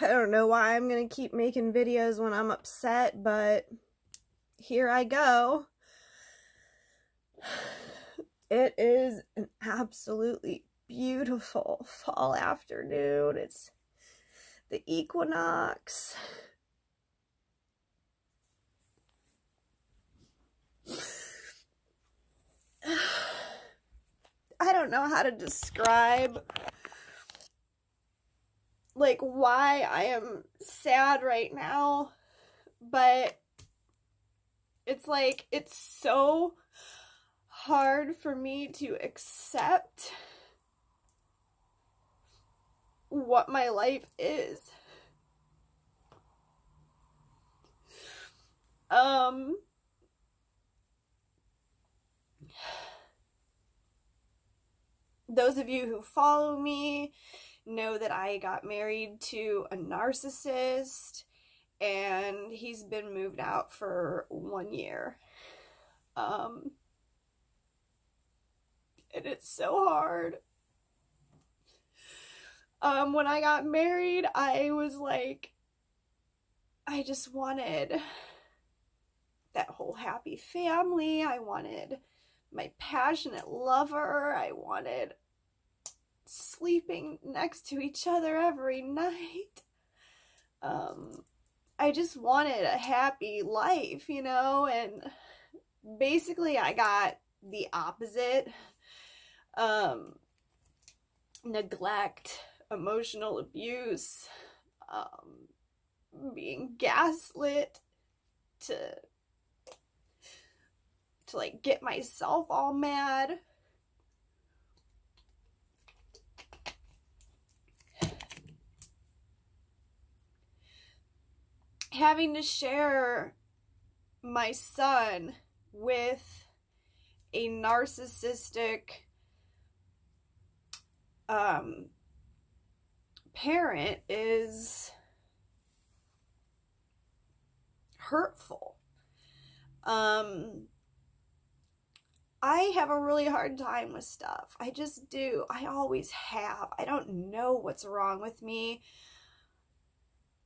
I don't know why I'm gonna keep making videos when I'm upset, but here I go. It is an absolutely beautiful fall afternoon. It's the equinox. I don't know how to describe like why I am sad right now, but it's like it's so hard for me to accept what my life is. Those of you who follow me know that I got married to a narcissist and he's been moved out for 1 year. And it's so hard. When I got married, I was like, I just wanted that whole happy family. I wanted my passionate lover. I wanted sleeping next to each other every night. I just wanted a happy life, you know, and basically I got the opposite. Neglect, emotional abuse, being gaslit to like get myself all mad. Having to share my son with a narcissistic parent is hurtful. I have a really hard time with stuff. I just do. I always have. I don't know what's wrong with me.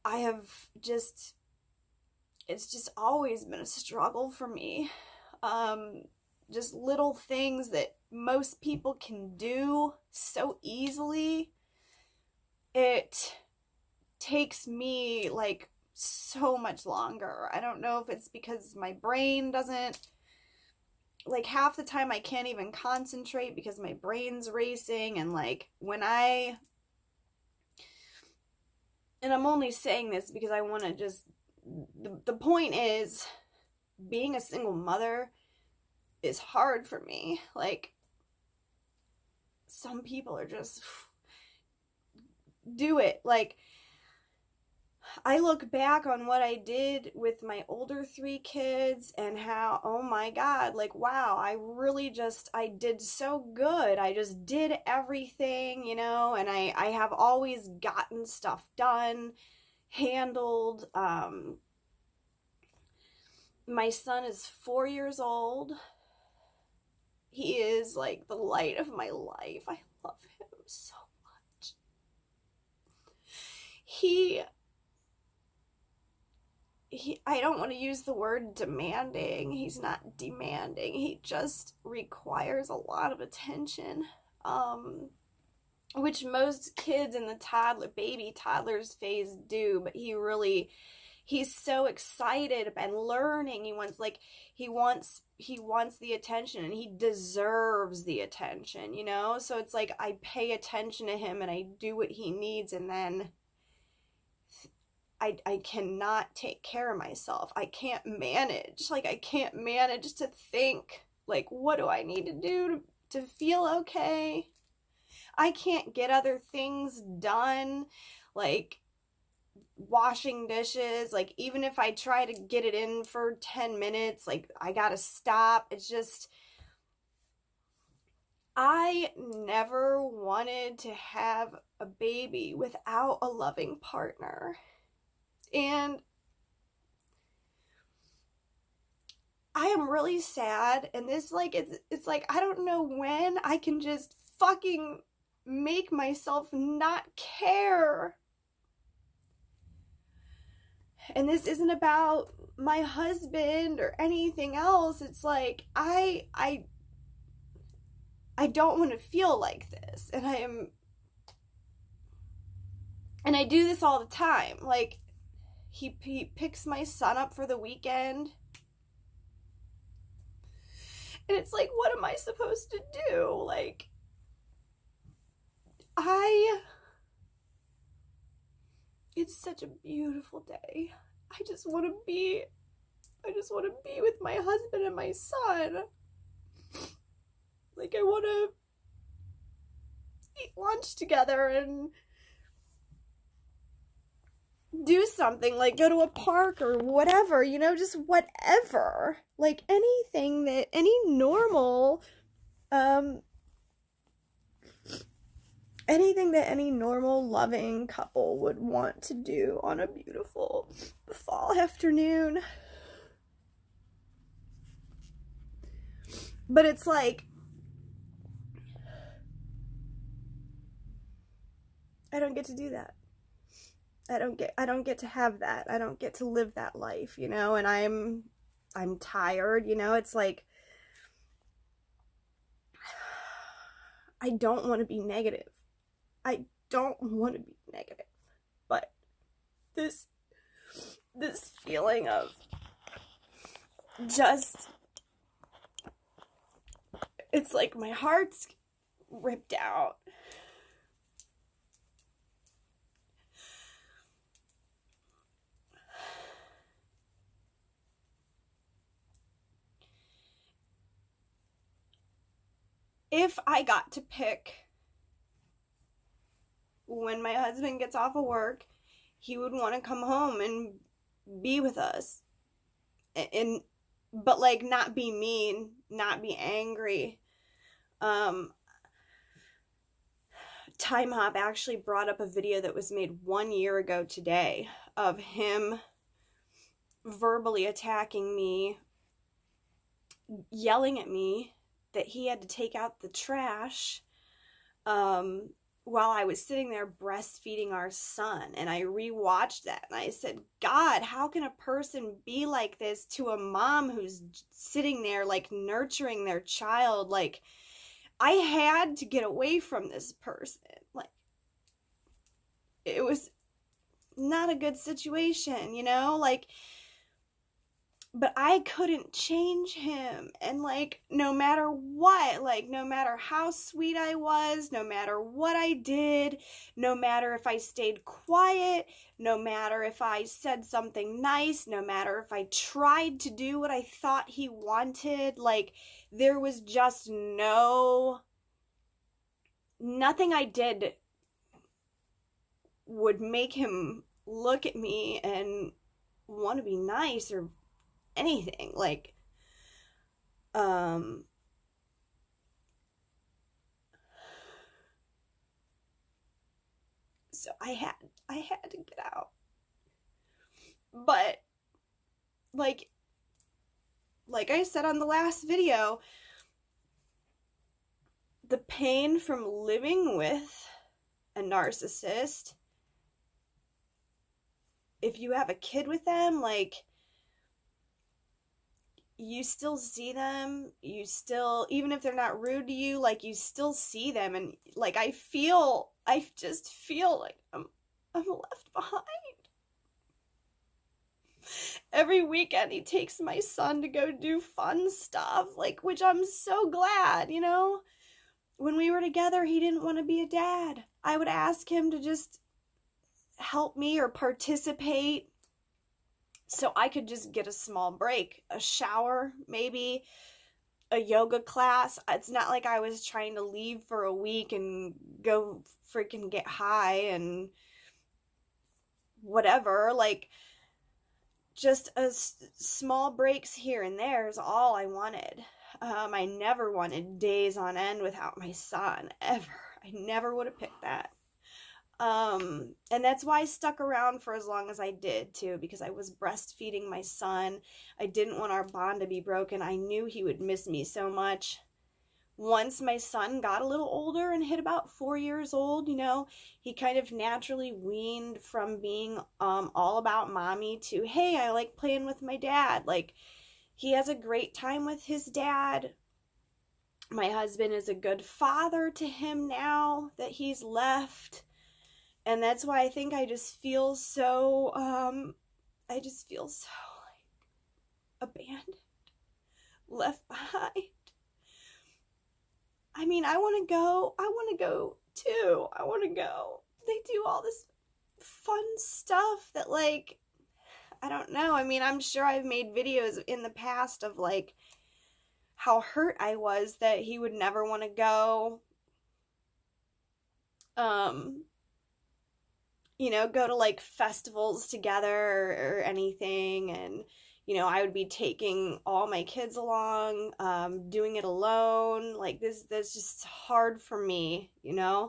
I have just, it's just always been a struggle for me. Just little things that most people can do so easily. It takes me like so much longer. I don't know if it's because my brain doesn't, like half the time I can't even concentrate because my brain's racing, and like when and I'm only saying this because I want to just, the point is, being a single mother is hard for me. Like, some people are just, do it. Like, I look back on what I did with my older 3 kids and how, oh my God, like, wow, I did so good. I just did everything, you know, and I have always gotten stuff done, handled. My son is 4 years old. He is like the light of my life. I love him so much. I don't want to use the word demanding. He's not demanding. He just requires a lot of attention, which most kids in the baby toddlers phase do, but he's so excited and learning. He wants the attention, and he deserves the attention, you know? So it's like I pay attention to him and I do what he needs, and then I cannot take care of myself. I can't manage. Like, I can't manage to think, like, what do I need to do to feel okay? I can't get other things done, like washing dishes. Like, even if I try to get it in for 10 minutes, like, I gotta stop. It's just, I never wanted to have a baby without a loving partner. And I am really sad, and this, like, it's like, I don't know when I can just fucking make myself not care And this isn't about my husband or anything else. It's like, I don't want to feel like this. And I do this all the time. Like, he picks my son up for the weekend. And it's like, what am I supposed to do? Like, it's such a beautiful day. I just want to be with my husband and my son. Like, I want to eat lunch together and do something, like go to a park or whatever, you know, just whatever. Like, anything that any normal, anything that any normal, loving couple would want to do on a beautiful fall afternoon. But it's like, I don't get to do that. I don't get to have that. I don't get to live that life, you know, and I'm tired, you know. It's like, I don't want to be negative. I don't want to be negative. But this feeling of just, it's like my heart's ripped out. If I got to pick when my husband gets off of work, he would want to come home and be with us. But like, not be mean, not be angry. Time Hop actually brought up a video that was made 1 year ago today of him verbally attacking me, yelling at me that he had to take out the trash while I was sitting there breastfeeding our son. And I rewatched that and I said, God, how can a person be like this to a mom who's sitting there like nurturing their child? Like, I had to get away from this person. Like, it was not a good situation, you know? Like, but I couldn't change him. And like, no matter what, like, no matter how sweet I was, no matter what I did, no matter if I stayed quiet, no matter if I said something nice, no matter if I tried to do what I thought he wanted, like, there was just nothing I did would make him look at me and want to be nice or anything. Like, so I had to get out. But like I said on the last video, the pain from living with a narcissist, if you have a kid with them, like, you still see them, even if they're not rude to you, like, you still see them, and like, I just feel like I'm left behind. Every weekend he takes my son to go do fun stuff, like, which I'm so glad, you know. When we were together, he didn't want to be a dad. I would ask him to just help me or participate so I could just get a small break, a shower, maybe a yoga class. It's not like I was trying to leave for a week and go freaking get high and whatever. Like, just small breaks here and there is all I wanted. I never wanted days on end without my son, ever. I never would have picked that. And that's why I stuck around for as long as I did, too, because I was breastfeeding my son. I didn't want our bond to be broken. I knew he would miss me so much. once my son got a little older and hit about 4 years old, he kind of naturally weaned from being all about mommy to, hey, I like playing with my dad. Like, he has a great time with his dad. My husband is a good father to him now that he's left. And that's why I think I just feel so, like, abandoned, left behind. I mean, I want to go too. I want to go. They do all this fun stuff that, like, I don't know. I mean, I'm sure I've made videos in the past of, like, how hurt I was that he would never want to go, go to, like, festivals together or anything, and, I would be taking all my kids along, doing it alone. Like, that's just hard for me, I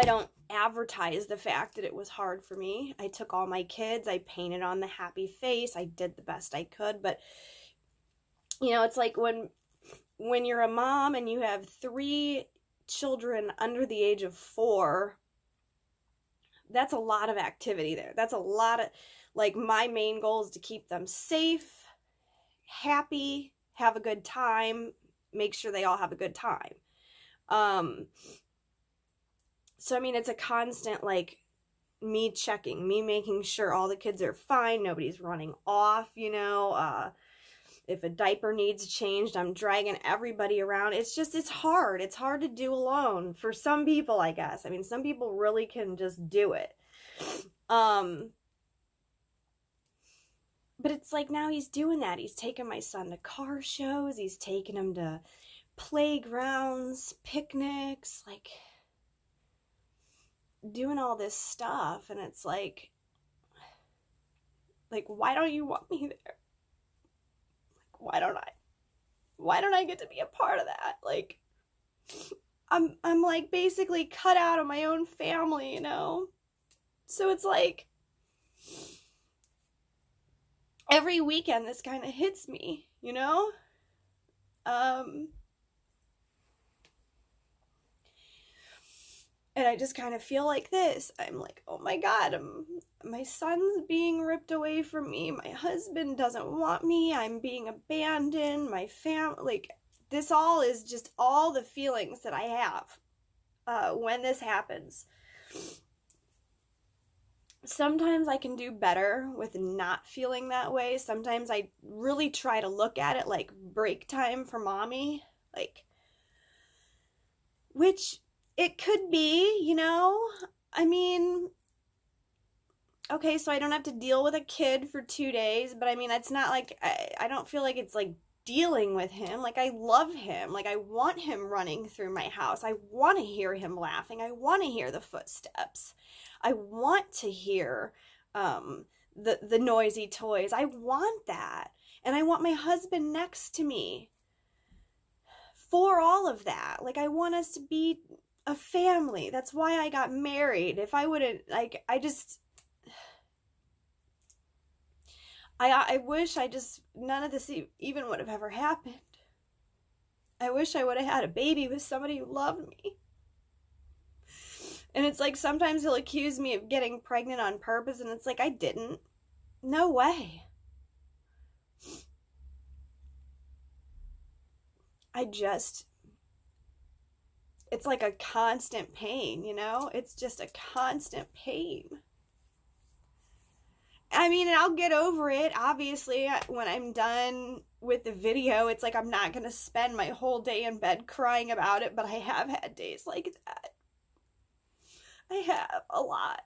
don't advertise the fact that it was hard for me. I took all my kids, I painted on the happy face, I did the best I could, but, it's like when you're a mom and you have 3 children under the age of 4, that's a lot of activity there. That's a lot of, like, my main goal is to keep them safe, happy, have a good time, make sure they all have a good time. So, I mean, it's a constant, like, me checking, me making sure all the kids are fine, nobody's running off, if a diaper needs changed, I'm dragging everybody around. It's hard. It's hard to do alone for some people, I guess. I mean, some people really can just do it. But it's like now he's doing that. He's taking my son to car shows. He's taking him to playgrounds, picnics, like, doing all this stuff. And it's like, why don't you want me there? Why don't I get to be a part of that? Like, I'm like basically cut out of my own family, So it's like every weekend this kind of hits me, and I just kind of feel like this. I'm like, oh my God, my son's being ripped away from me. My husband doesn't want me. I'm being abandoned. My family, like, this all is just all the feelings that I have when this happens. Sometimes I can do better with not feeling that way. Sometimes I really try to look at it like break time for mommy, like, which it could be, I mean, okay, so I don't have to deal with a kid for 2 days, but I mean, it's not like, I don't feel like it's like dealing with him. Like, I love him. Like, I want him running through my house. I want to hear him laughing. I want to hear the footsteps. I want to hear the noisy toys. I want that. And I want my husband next to me for all of that. Like, I want us to be a family. That's why I got married. If I wouldn't, like, I wish none of this even would have ever happened. I wish I would have had a baby with somebody who loved me. And it's like, sometimes he'll accuse me of getting pregnant on purpose, and it's like, I didn't. No way. It's like a constant pain, It's just a constant pain. I mean, and I'll get over it. Obviously, when I'm done with the video, it's like I'm not going to spend my whole day in bed crying about it, but I have had days like that. I have a lot.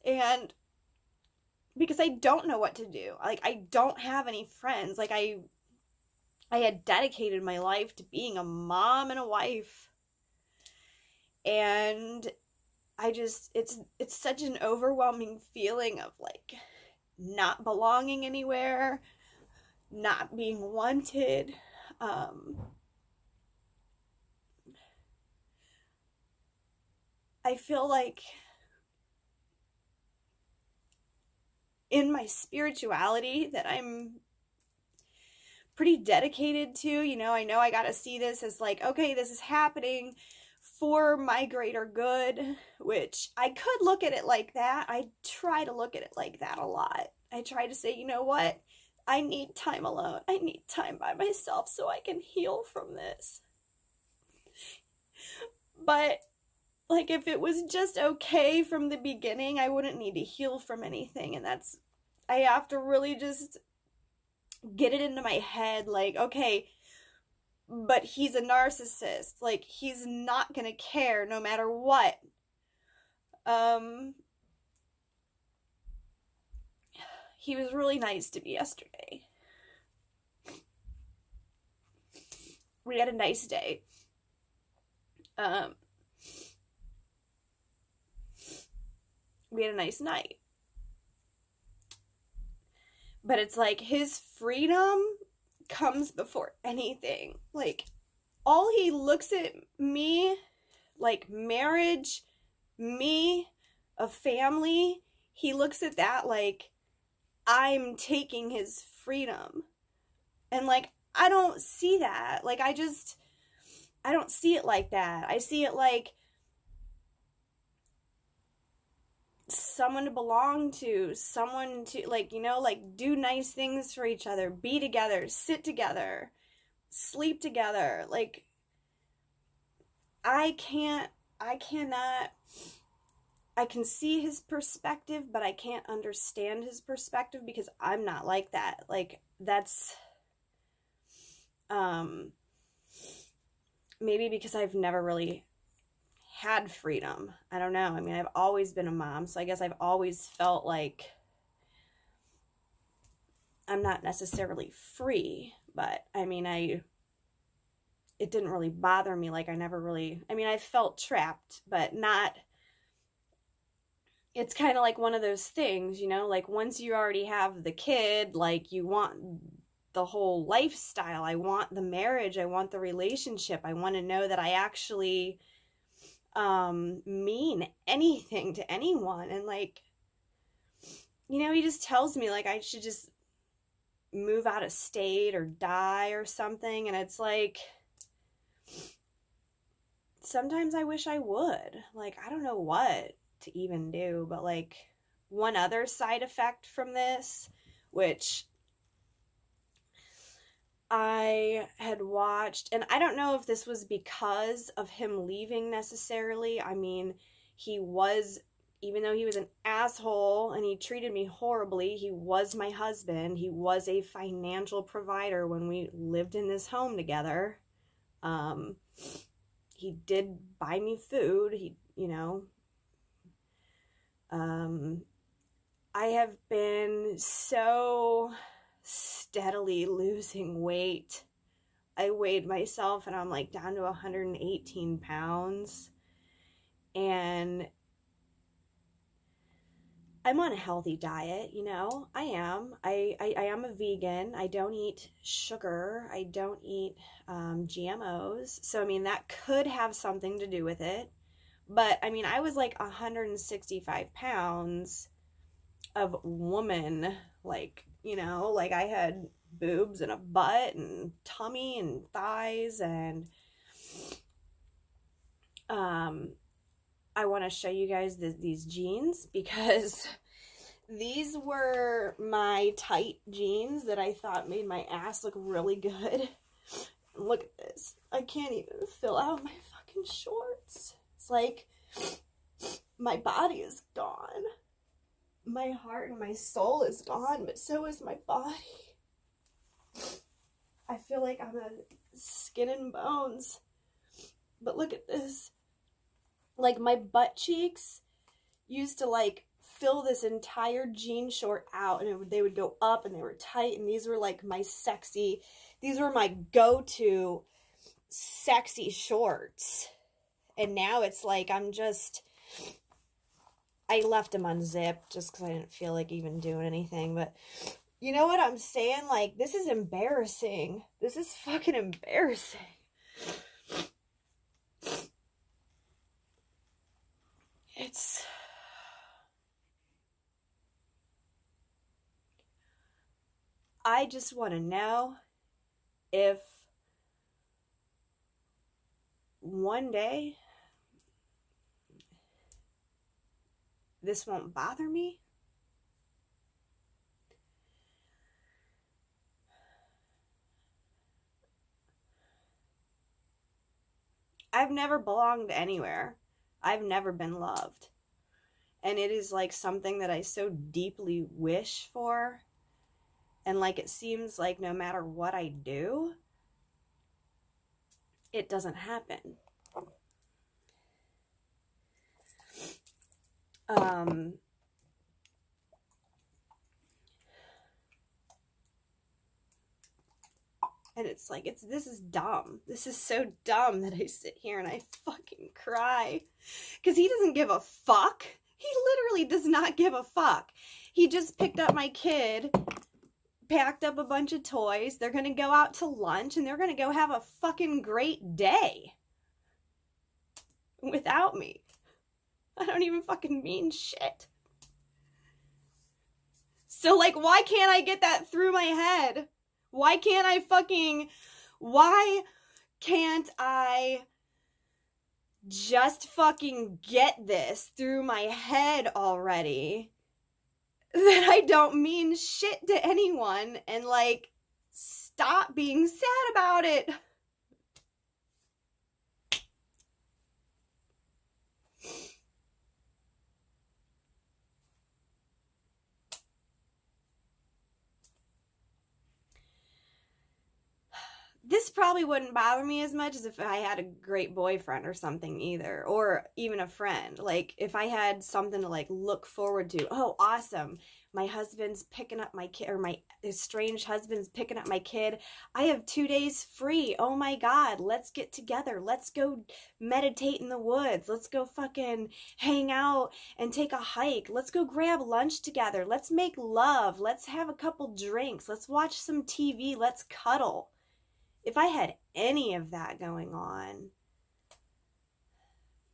And because I don't know what to do. Like, I don't have any friends. Like, I had dedicated my life to being a mom and a wife. And it's such an overwhelming feeling of, like, not belonging anywhere, not being wanted. I feel like in my spirituality that I'm pretty dedicated to. You know I gotta see this as like, okay, this is happening for my greater good, which I could look at it like that. I try to look at it like that a lot. I try to say, you know what? I need time alone. I need time by myself so I can heal from this. But, like, if it was just okay from the beginning, I wouldn't need to heal from anything. And I have to really just get it into my head, like, okay, but he's a narcissist. Like, he's not gonna care no matter what. He was really nice to me yesterday. We had a nice day. We had a nice night. But it's like his freedom comes before anything. Like, all he looks at me, like marriage, me, a family, he looks at that like I'm taking his freedom. And like, I don't see that. Like, I don't see it like that. I see it like someone to belong to, someone to, like, you know, like, do nice things for each other, be together, sit together, sleep together. Like, I can see his perspective, but I can't understand his perspective because I'm not like that. Like, that's, maybe because I've never really had freedom. I don't know. I mean, I've always been a mom, so I guess I've always felt like I'm not necessarily free, but I mean, it didn't really bother me. Like, I never really, I mean, I felt trapped, but not, it's kind of like one of those things, you know, like once you already have the kid, like you want the whole lifestyle. I want the marriage. I want the relationship. I want to know that I actually mean anything to anyone. And like, you know, he just tells me like I should just move out of state or die or something. And it's like, sometimes I wish I would. Like, I don't know what to even do, but like one other side effect from this, which I had watched, and I don't know if this was because of him leaving necessarily. I mean, he was, even though he was an asshole and he treated me horribly, he was my husband. He was a financial provider when we lived in this home together. He did buy me food. He, you know, I have been so steadily losing weight. I weighed myself and I'm like down to 118 pounds. And I'm on a healthy diet, you know. I am. I am a vegan. I don't eat sugar. I don't eat GMOs. So, I mean, that could have something to do with it. But, I mean, I was like 165 pounds of woman, like, you know, like I had boobs and a butt and tummy and thighs, and I want to show you guys these jeans because these were my tight jeans that I thought made my ass look really good. Look at this. I can't even fill out my fucking shorts. It's like my body is gone. My heart and my soul is gone, but so is my body. I feel like I'm a skin and bones. But look at this. Like, my butt cheeks used to, like, fill this entire jean short out, and they would go up, and they were tight, and these were, like, these were my go-to sexy shorts. And now it's like I left them unzipped just because I didn't feel like even doing anything. But you know what I'm saying? Like, this is embarrassing. This is fucking embarrassing. I just want to know if one day this won't bother me. I've never belonged anywhere. I've never been loved. And it is like something that I so deeply wish for. And like it seems like no matter what I do, it doesn't happen. And it's like, this is dumb. This is so dumb that I sit here and I fucking cry. Because he doesn't give a fuck. He literally does not give a fuck. He just picked up my kid, packed up a bunch of toys. They're going to go out to lunch and they're going to go have a fucking great day. Without me. I don't even fucking mean shit. So, like, why can't I get that through my head? Why can't I just fucking get this through my head already? That I don't mean shit to anyone and, like, stop being sad about it. This probably wouldn't bother me as much as if I had a great boyfriend or something either, or even a friend. Like, if I had something to, like, look forward to. Oh, awesome. My husband's picking up my kid, or my estranged husband's picking up my kid. I have 2 days free. Oh my God, let's get together. Let's go meditate in the woods. Let's go fucking hang out and take a hike. Let's go grab lunch together. Let's make love. Let's have a couple drinks. Let's watch some TV. Let's cuddle. If I had any of that going on,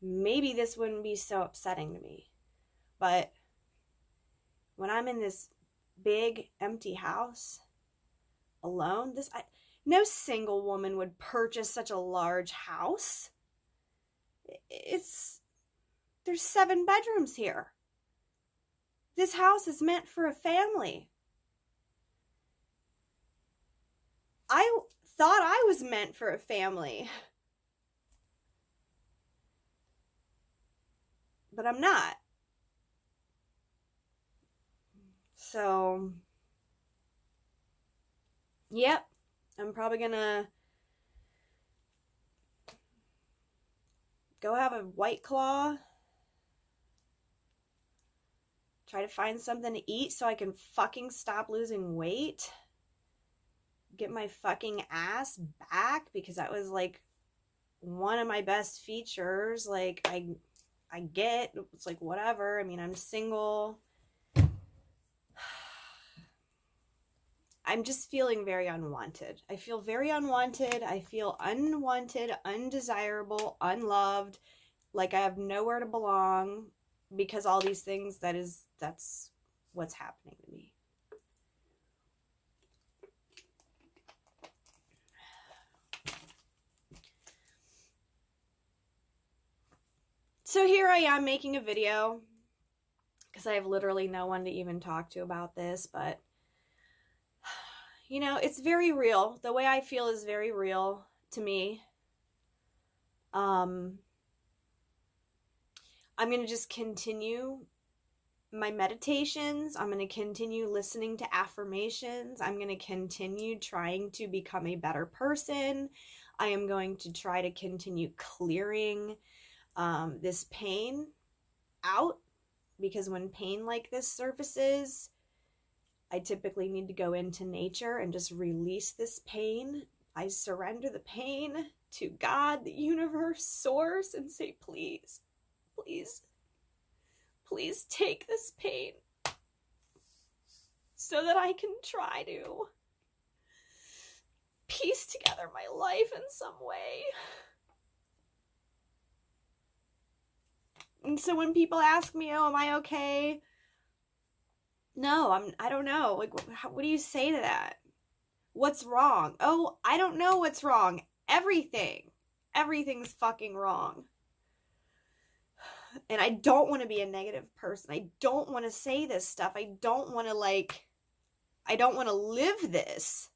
maybe this wouldn't be so upsetting to me. But when I'm in this big empty house alone, no single woman would purchase such a large house. There's 7 bedrooms here. This house is meant for a family. I thought I was meant for a family. But I'm not. So, yep, I'm probably gonna go have a White Claw. Try to find something to eat so I can fucking stop losing weight. Get my fucking ass back, because that was like one of my best features. Like, I get, it's like whatever. I mean, I'm single. I'm just feeling very unwanted. I feel very unwanted. I feel unwanted, undesirable, unloved, like I have nowhere to belong, because all these things, that's what's happening to me. So here I am making a video, because I have literally no one to even talk to about this, but, you know, it's very real. The way I feel is very real to me. I'm going to just continue my meditations. I'm going to continue listening to affirmations. I'm going to continue trying to become a better person. I am going to try to continue clearing this pain out, because when pain like this surfaces, I typically need to go into nature and just release this pain. I surrender the pain to God, the universe, source, and say, please, please, please take this pain so that I can try to piece together my life in some way. And so when people ask me, oh, am I okay? No, I don't know. Like, what do you say to that? What's wrong? Oh, I don't know what's wrong. Everything's fucking wrong. And I don't want to be a negative person. I don't want to say this stuff. I don't want to live this.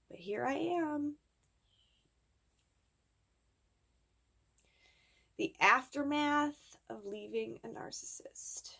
But here I am. The aftermath of leaving a narcissist.